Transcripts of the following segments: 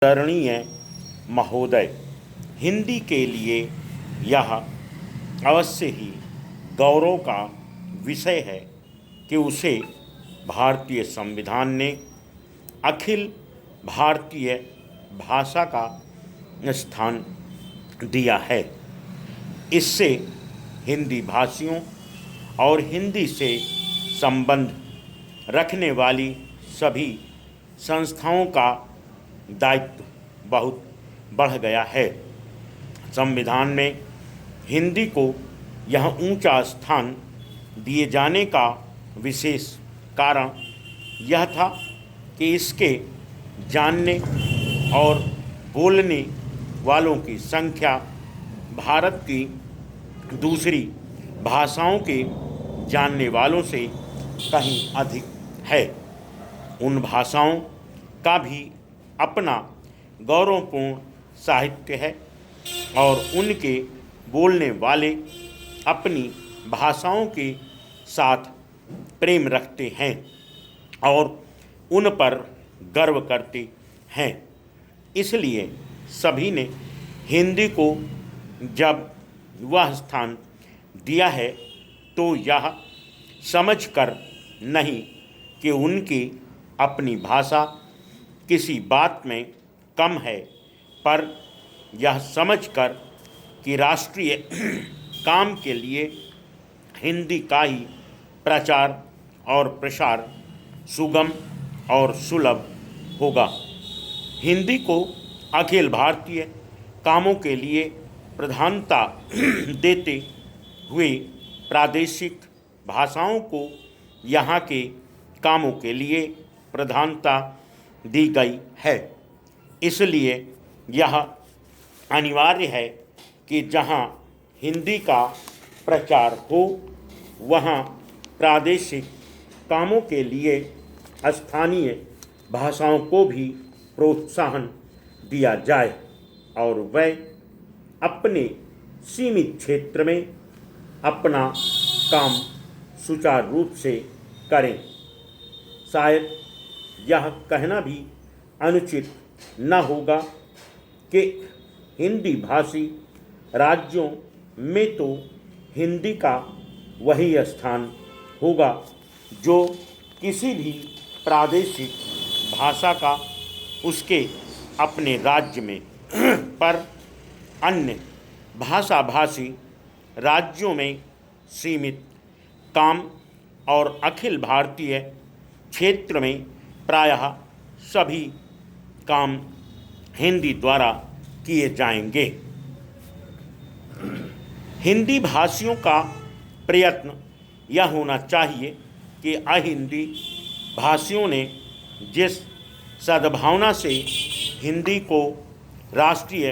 आदरणीय महोदय, हिंदी के लिए यह अवश्य ही गौरव का विषय है कि उसे भारतीय संविधान ने अखिल भारतीय भाषा का स्थान दिया है। इससे हिंदी भाषियों और हिंदी से संबंध रखने वाली सभी संस्थाओं का दायित्व बहुत बढ़ गया है। संविधान में हिंदी को यह ऊंचा स्थान दिए जाने का विशेष कारण यह था कि इसके जानने और बोलने वालों की संख्या भारत की दूसरी भाषाओं के जानने वालों से कहीं अधिक है। उन भाषाओं का भी अपना गौरवपूर्ण साहित्य है और उनके बोलने वाले अपनी भाषाओं के साथ प्रेम रखते हैं और उन पर गर्व करते हैं। इसलिए सभी ने हिंदी को जब वह स्थान दिया है तो यह समझकर नहीं कि उनकी अपनी भाषा किसी बात में कम है, पर यह समझकर कि राष्ट्रीय काम के लिए हिंदी का ही प्रचार और प्रसार सुगम और सुलभ होगा। हिंदी को अखिल भारतीय कामों के लिए प्रधानता देते हुए प्रादेशिक भाषाओं को यहाँ के कामों के लिए प्रधानता दी गई है। इसलिए यह अनिवार्य है कि जहाँ हिंदी का प्रचार हो वहाँ प्रादेशिक कामों के लिए स्थानीय भाषाओं को भी प्रोत्साहन दिया जाए और वह अपने सीमित क्षेत्र में अपना काम सुचारू रूप से करें। शायद यह कहना भी अनुचित न होगा कि हिंदी भाषी राज्यों में तो हिंदी का वही स्थान होगा जो किसी भी प्रादेशिक भाषा का उसके अपने राज्य में पर अन्य भाषा भाषी राज्यों में सीमित काम और अखिल भारतीय क्षेत्र में प्रायः सभी काम हिंदी द्वारा किए जाएंगे। हिंदी भाषियों का प्रयत्न यह होना चाहिए कि अहिंदी भाषियों ने जिस सद्भावना से हिंदी को राष्ट्रीय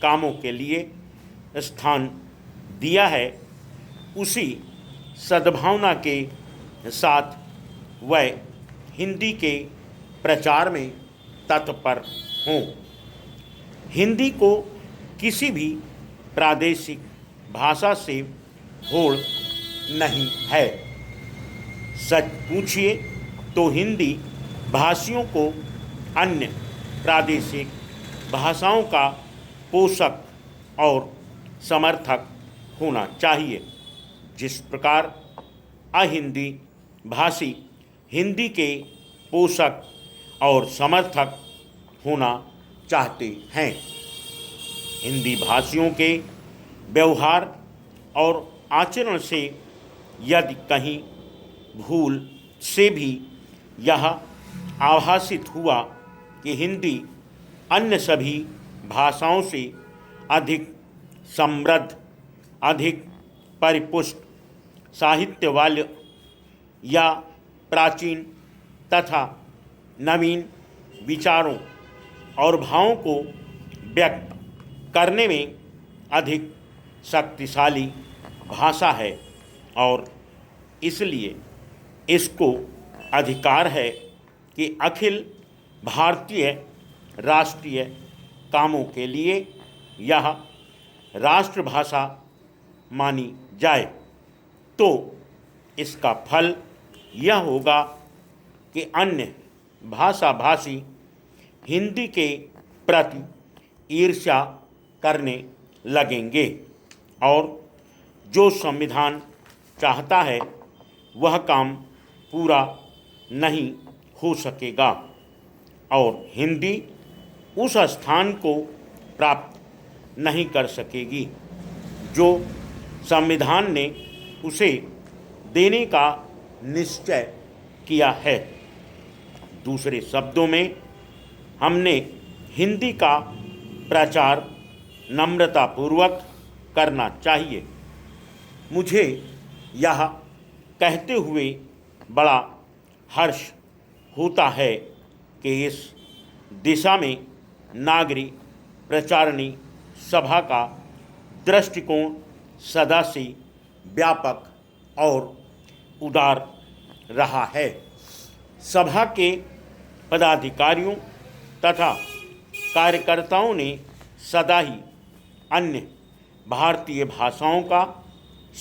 कामों के लिए स्थान दिया है, उसी सद्भावना के साथ वह हिंदी के प्रचार में तत्पर हों। हिंदी को किसी भी प्रादेशिक भाषा से होड़ नहीं है। सच पूछिए तो हिंदी भाषियों को अन्य प्रादेशिक भाषाओं का पोषक और समर्थक होना चाहिए। जिस प्रकार अहिंदी भाषी हिंदी के पोषक और समर्थक होना चाहते हैं। हिंदी भाषियों के व्यवहार और आचरण से यदि कहीं भूल से भी यह आभासित हुआ कि हिंदी अन्य सभी भाषाओं से अधिक समृद्ध, अधिक परिपुष्ट साहित्य वाले या प्राचीन तथा नवीन विचारों और भावों को व्यक्त करने में अधिक शक्तिशाली भाषा है और इसलिए इसको अधिकार है कि अखिल भारतीय राष्ट्रीय कामों के लिए यह राष्ट्रभाषा मानी जाए। तो इसका फल यह होगा कि अन्य भाषा भाषी हिंदी के प्रति ईर्ष्या करने लगेंगे और जो संविधान चाहता है वह काम पूरा नहीं हो सकेगा और हिंदी उस स्थान को प्राप्त नहीं कर सकेगी जो संविधान ने उसे देने का निश्चय किया है। दूसरे शब्दों में हमने हिंदी का प्रचार नम्रतापूर्वक करना चाहिए। मुझे यह कहते हुए बड़ा हर्ष होता है कि इस दिशा में नागरिक प्रचारणी सभा का दृष्टिकोण सदा से व्यापक और उदार रहा है। सभा के पदाधिकारियों तथा कार्यकर्ताओं ने सदा ही अन्य भारतीय भाषाओं का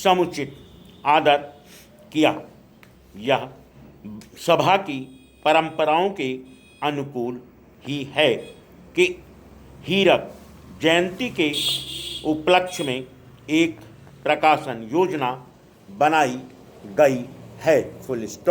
समुचित आदर किया। यह सभा की परंपराओं के अनुकूल ही है कि हीरक जयंती के उपलक्ष्य में एक प्रकाशन योजना बनाई गई है। Full stop.